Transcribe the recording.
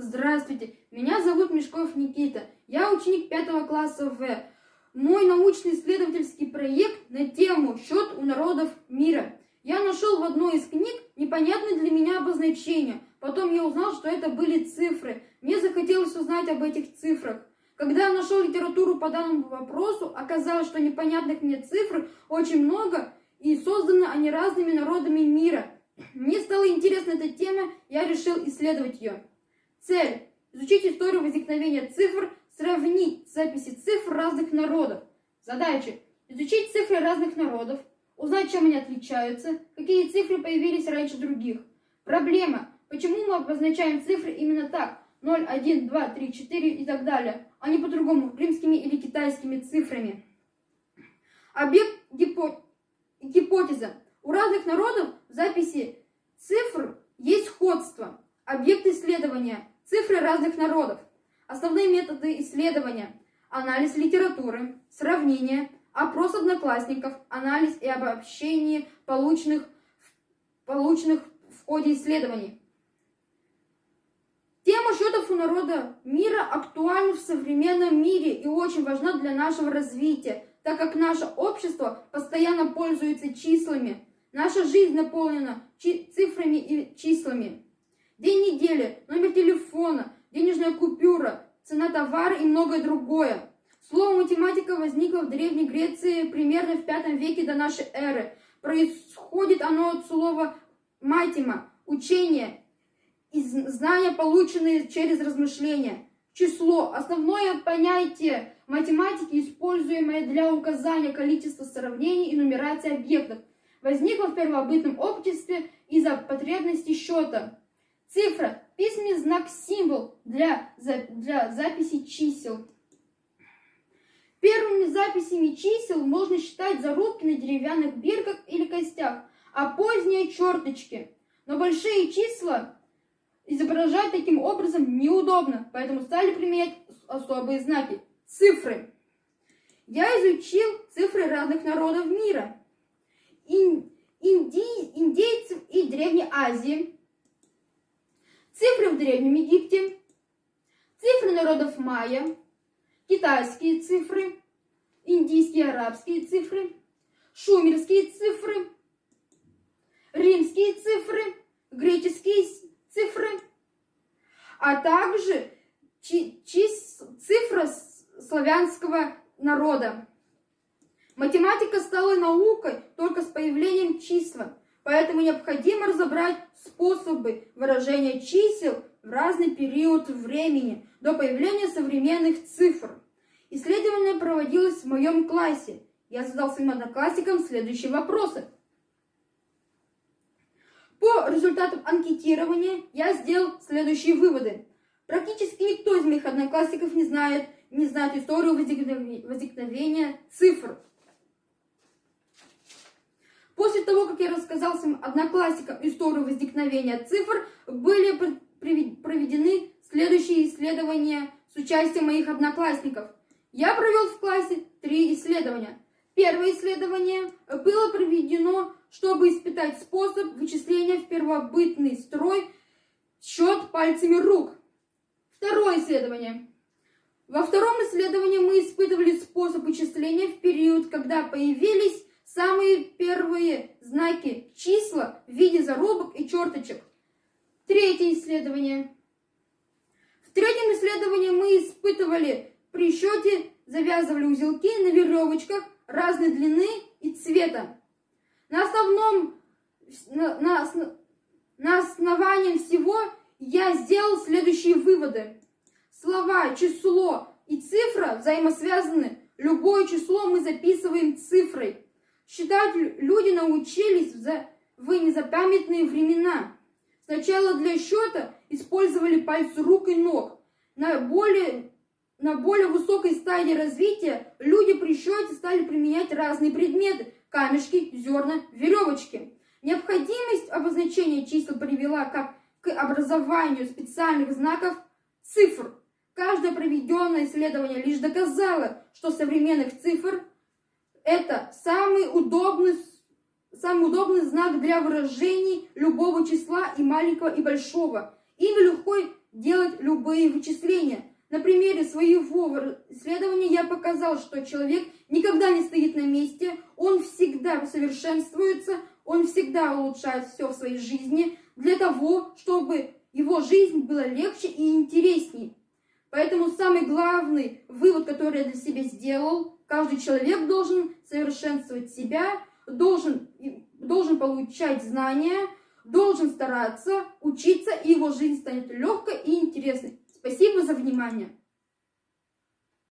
Здравствуйте, меня зовут Мешков Никита. Я ученик 5 класса В. Мой научно-исследовательский проект на тему «Счет у народов мира». Я нашел в одной из книг непонятное для меня обозначение. Потом я узнал, что это были цифры. Мне захотелось узнать об этих цифрах. Когда я нашел литературу по данному вопросу, оказалось, что непонятных мне цифр очень много, и созданы они разными народами мира. Мне стала интересна эта тема, я решил исследовать ее. Цель – изучить историю возникновения цифр, сравнить записи цифр разных народов. Задача – изучить цифры разных народов, узнать, чем они отличаются, какие цифры появились раньше других. Проблема – почему мы обозначаем цифры именно так – 0, 1, 2, 3, 4 и так далее, а не по-другому, римскими или китайскими цифрами. Объект гипотеза. У разных народов в записи цифр есть сходство. Объект исследования. Цифры разных народов. Основные методы исследования. Анализ литературы, сравнение, опрос одноклассников, анализ и обобщение полученных в ходе исследований. Тема счетов у народа мира актуальна в современном мире и очень важна для нашего развития, так как наше общество постоянно пользуется числами. Наша жизнь наполнена цифрами и числами. День недели, номер телефона, денежная купюра, цена товара и многое другое. Слово математика возникло в Древней Греции примерно в V веке до нашей эры. Происходит оно от слова матема, учение и знания, полученные через размышления. Число – основное понятие математики, используемое для указания количества сравнений и нумерации объектов. Возникло в первобытном обществе из-за потребности счета. Цифра – письменный знак-символ для записи чисел. Первыми записями чисел можно считать зарубки на деревянных бирках или костях, а поздние – черточки. Но большие числа изображать таким образом неудобно, поэтому стали применять особые знаки – цифры. Я изучил цифры разных народов мира. Индейцев и Древней Азии, цифры в Древнем Египте, цифры народов майя, китайские цифры, индийские и арабские цифры, шумерские цифры, римские цифры, греческие цифры, а также цифра славянского народа. Математика стала наукой только с появлением числа, поэтому необходимо разобрать способы выражения чисел в разный период времени до появления современных цифр. Исследование проводилось в моем классе. Я задал своим одноклассникам следующие вопросы. По результатам анкетирования я сделал следующие выводы. Практически никто из моих одноклассников не знает историю возникновения цифр. После того, как я рассказал своим одноклассникам историю возникновения цифр, были проведены следующие исследования с участием моих одноклассников. Я провел в классе 3 исследования. Первое исследование было проведено, чтобы испытать способ вычисления в первобытный строй счет пальцами рук. Второе исследование. Во втором исследовании мы испытывали способ вычисления в период, когда появились самые первые знаки числа в виде зарубок и черточек. Третье исследование. В третьем исследовании мы испытывали при счете, завязывали узелки на веревочках разной длины и цвета. На основании всего я сделал следующие выводы. Слова, число и цифра взаимосвязаны. Любое число мы записываем цифрой. Считать люди научились в незапамятные времена. Сначала для счета использовали пальцы рук и ног. На более высокой стадии развития люди при счете стали применять разные предметы – камешки, зерна, веревочки. Необходимость обозначения чисел привела как к образованию специальных знаков цифр. Каждое проведенное исследование лишь доказало, что современных цифр это самый удобный знак для выражений любого числа и маленького, и большого. Ими легко делать любые вычисления. На примере своего исследования я показал, что человек никогда не стоит на месте, он всегда совершенствуется, он всегда улучшает все в своей жизни для того, чтобы его жизнь была легче и интересней. Поэтому самый главный вывод, который я для себя сделал, каждый человек должен совершенствовать себя, должен получать знания, должен стараться, учиться, и его жизнь станет легкой и интересной. Спасибо за внимание.